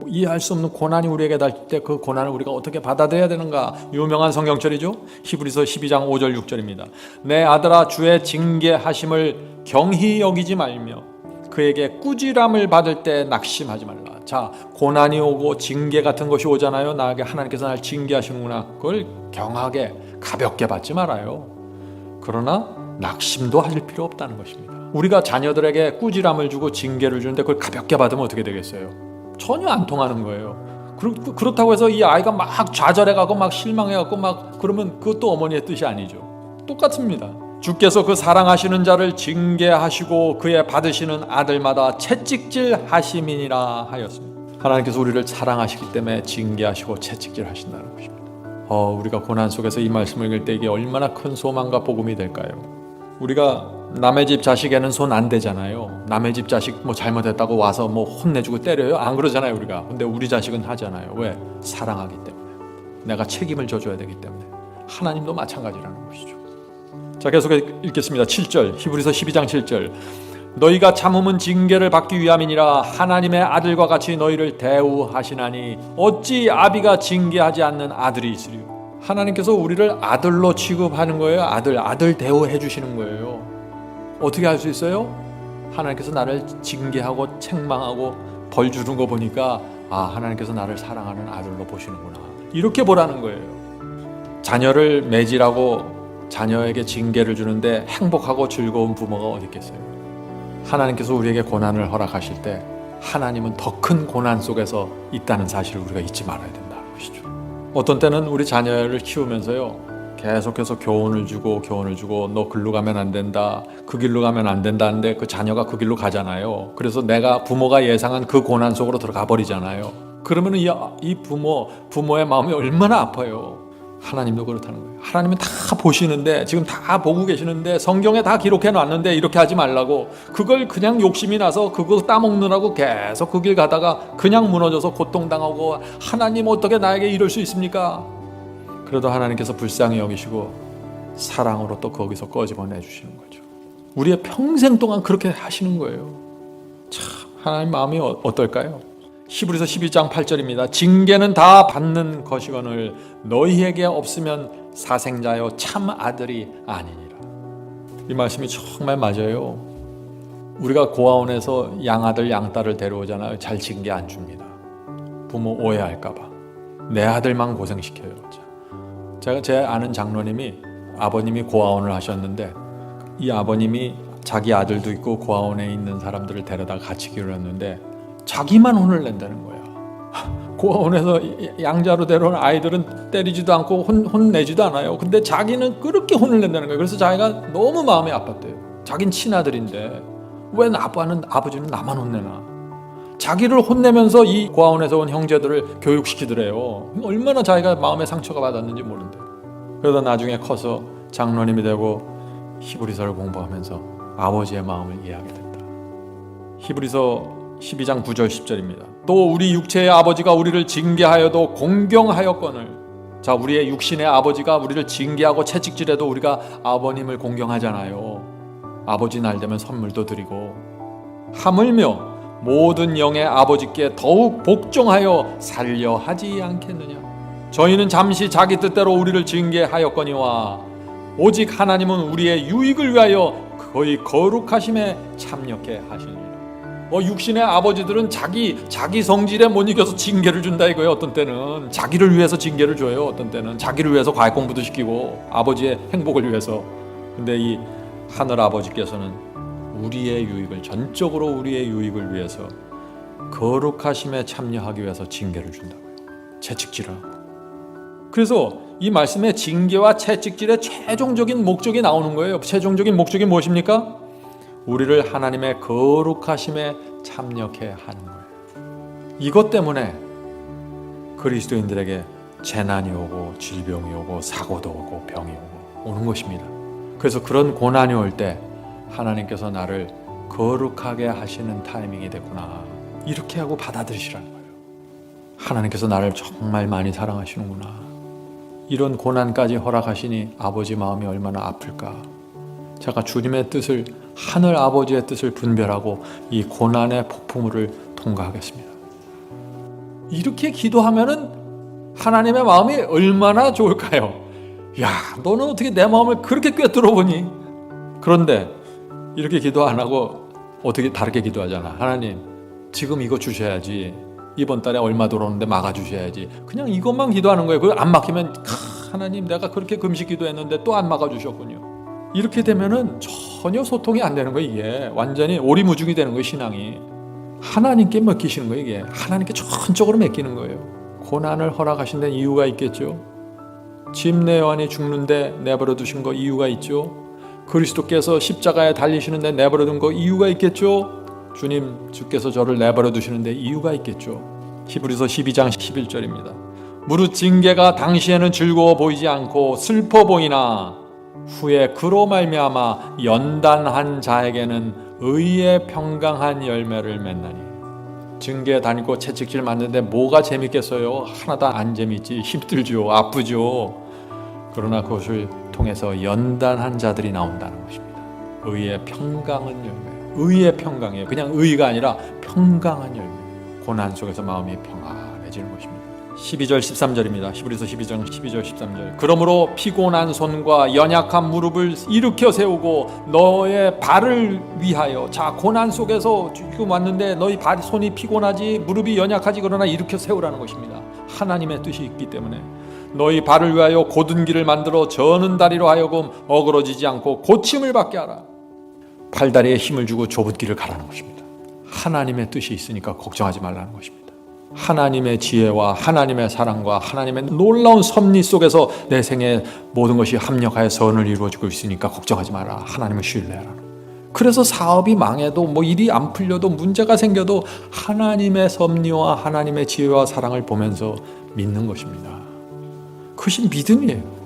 이해할 수 없는 고난이 우리에게 닥칠 때 그 고난을 우리가 어떻게 받아들여야 되는가? 유명한 성경절이죠. 히브리서 12장 5절 6절입니다. 내 아들아 주의 징계하심을 경히 여기지 말며 그에게 꾸지람을 받을 때 낙심하지 말라. 자, 고난이 오고 징계 같은 것이 오잖아요. 나에게 하나님께서 날 징계하시는구나. 그걸 경하게 가볍게 받지 말아요. 그러나 낙심도 하실 필요 없다는 것입니다. 우리가 자녀들에게 꾸지람을 주고 징계를 주는데 그걸 가볍게 받으면 어떻게 되겠어요? 전혀 안 통하는 거예요. 그렇다고 해서 이 아이가 막 좌절해가고 막 실망해가고 막 그러면 그것도 어머니의 뜻이 아니죠. 똑같습니다. 주께서 그 사랑하시는 자를 징계하시고 그의 받으시는 아들마다 채찍질 하심이니라 하였습니다. 하나님께서 우리를 사랑하시기 때문에 징계하시고 채찍질 하신다는 것입니다. 우리가 고난 속에서 이 말씀을 읽을 때 이게 얼마나 큰 소망과 복음이 될까요? 우리가 남의 집 자식에는 손 안 대잖아요. 남의 집 자식 뭐 잘못했다고 와서 뭐 혼내주고 때려요? 안 그러잖아요, 우리가. 근데 우리 자식은 하잖아요. 왜? 사랑하기 때문에. 내가 책임을 져줘야 되기 때문에. 하나님도 마찬가지라는 것이죠. 자, 계속 읽겠습니다. 7절, 히브리서 12장 7절. 너희가 참음은 징계를 받기 위함이니라. 하나님의 아들과 같이 너희를 대우하시나니 어찌 아비가 징계하지 않는 아들이 있으리요. 하나님께서 우리를 아들로 취급하는 거예요. 아들 대우해 주시는 거예요. 어떻게 할 수 있어요? 하나님께서 나를 징계하고 책망하고 벌 주는 거 보니까 하나님께서 나를 사랑하는 아들로 보시는구나. 이렇게 보라는 거예요. 자녀를 매질하고 자녀에게 징계를 주는데 행복하고 즐거운 부모가 어디 있겠어요? 하나님께서 우리에게 고난을 허락하실 때 하나님은 더 큰 고난 속에서 있다는 사실을 우리가 잊지 말아야 된다는 것이죠. 어떤 때는 우리 자녀를 키우면서요, 계속해서 교훈을 주고 너 글로 가면 안 된다, 그 길로 가면 안 된다는데 그 자녀가 그 길로 가잖아요. 그래서 내가 부모가 예상한 그 고난 속으로 들어가 버리잖아요. 그러면 이 부모의 마음이 얼마나 아파요. 하나님도 그렇다는 거예요. 하나님은 다 보시는데, 지금 다 보고 계시는데, 성경에 다 기록해 놨는데 이렇게 하지 말라고, 그걸 그냥 욕심이 나서 그거 따먹느라고 계속 그 길 가다가 그냥 무너져서 고통당하고, 하나님 어떻게 나에게 이럴 수 있습니까? 그래도 하나님께서 불쌍히 여기시고 사랑으로 또 거기서 꺼집어내 주시는 거죠. 우리의 평생 동안 그렇게 하시는 거예요. 참, 하나님 마음이 어떨까요? 히브리서 12장 8절입니다. 징계는 다 받는 것이거늘 너희에게 없으면 사생자여 참 아들이 아니니라. 이 말씀이 정말 맞아요. 우리가 고아원에서 양아들 양딸을 데려오잖아요. 잘 징계 안 줍니다. 부모 오해할까 봐. 내 아들만 고생시켜요. 제 아는 장로님이, 아버님이 고아원을 하셨는데 이 아버님이 자기 아들도 있고 고아원에 있는 사람들을 데려다가 같이 기르었는데 자기만 혼을 낸다는 거야. 고아원에서 양자로 데려온 아이들은 때리지도 않고 혼내지도 않아요. 근데 자기는 그렇게 혼을 낸다는 거예요. 그래서 자기가 너무 마음이 아팠대요. 자긴 친아들인데 왜 아버지는 나만 혼내나. 자기를 혼내면서 이 고아원에서 온 형제들을 교육시키더래요. 얼마나 자기가 마음에 상처가 받았는지 모른대. 그러다 나중에 커서 장로님이 되고 히브리서를 공부하면서 아버지의 마음을 이해하게 된다. 히브리서 12장 9절 10절입니다. 또 우리 육체의 아버지가 우리를 징계하여도 공경하였거늘. 자, 우리의 육신의 아버지가 우리를 징계하고 채찍질해도 우리가 아버님을 공경하잖아요. 아버지 날 되면 선물도 드리고. 하물며 모든 영의 아버지께 더욱 복종하여 살려 하지 않겠느냐. 저희는 잠시 자기 뜻대로 우리를 징계하였거니와 오직 하나님은 우리의 유익을 위하여 거의 거룩하심에 참여케 하시니라. 육신의 아버지들은 자기 성질에 못 이겨서 징계를 준다 이거예요. 어떤 때는 자기를 위해서 징계를 줘요. 어떤 때는 자기를 위해서 과외 공부도 시키고 아버지의 행복을 위해서. 근데 이 하늘 아버지께서는 우리의 유익을, 전적으로 우리의 유익을 위해서 거룩하심에 참여하기 위해서 징계를 준다고요. 채찍질하고. 그래서 이 말씀에 징계와 채찍질의 최종적인 목적이 나오는 거예요. 최종적인 목적이 무엇입니까? 우리를 하나님의 거룩하심에 참여케 하는 거예요. 이것 때문에 그리스도인들에게 재난이 오고 질병이 오고 사고도 오고 병이 오는 것입니다. 그래서 그런 고난이 올 때 하나님께서 나를 거룩하게 하시는 타이밍이 됐구나, 이렇게 하고 받아들이시라는 거예요. 하나님께서 나를 정말 많이 사랑하시는구나. 이런 고난까지 허락하시니 아버지 마음이 얼마나 아플까. 제가 주님의 뜻을, 하늘 아버지의 뜻을 분별하고 이 고난의 폭풍우를 통과하겠습니다. 이렇게 기도하면은 하나님의 마음이 얼마나 좋을까요? 야, 너는 어떻게 내 마음을 그렇게 꿰뚫어 보니? 그런데 이렇게 기도 안 하고 어떻게 다르게 기도하잖아. 하나님, 지금 이거 주셔야지. 이번 달에 얼마 들어오는데 막아주셔야지. 그냥 이것만 기도하는 거예요. 그거 안 막히면 하나님, 내가 그렇게 금식 기도했는데 또 안 막아주셨군요. 이렇게 되면은 전혀 소통이 안 되는 거예요. 이게 완전히 오리무중이 되는 거예요. 신앙이 하나님께 맡기시는 거예요. 이게 하나님께 전적으로 맡기는 거예요. 고난을 허락하신 데 이유가 있겠죠. 짐내요한이 죽는데 내버려 두신 거 이유가 있죠. 그리스도께서 십자가에 달리시는데 내버려 둔 거 이유가 있겠죠. 주님, 주께서 저를 내버려 두시는데 이유가 있겠죠. 히브리서 12장 11절입니다. 무릇 징계가 당시에는 즐거워 보이지 않고 슬퍼 보이나 후에 그로 말미암아 연단한 자에게는 의의 평강한 열매를 맺나니. 징계 다니고 채찍질 맞는데 뭐가 재밌겠어요? 하나도 안 재밌지. 힘들죠. 아프죠. 그러나 그것을 통해서 연단한 자들이 나온다는 것입니다. 의의 평강한 열매. 의의 평강이에요. 그냥 의가 아니라 평강한 열매. 고난 속에서 마음이 평안해지는 것입니다. 12절 13절입니다. 히브리서 12장 12절 13절. 그러므로 피곤한 손과 연약한 무릎을 일으켜 세우고 너의 발을 위하여. 자, 고난 속에서 지금 왔는데 너희 손이 피곤하지, 무릎이 연약하지, 그러나 일으켜 세우라는 것입니다. 하나님의 뜻이 있기 때문에 너희 발을 위하여 곧은 길을 만들어 저는 다리로 하여금 어그러지지 않고 고침을 받게 하라. 팔다리에 힘을 주고 좁은 길을 가라는 것입니다. 하나님의 뜻이 있으니까 걱정하지 말라는 것입니다. 하나님의 지혜와 하나님의 사랑과 하나님의 놀라운 섭리 속에서 내 생에 모든 것이 합력하여 선을 이루어지고 있으니까 걱정하지 마라. 하나님을 신뢰하라. 그래서 사업이 망해도 뭐 일이 안 풀려도 문제가 생겨도 하나님의 섭리와 하나님의 지혜와 사랑을 보면서 믿는 것입니다. 그것이 믿음이에요.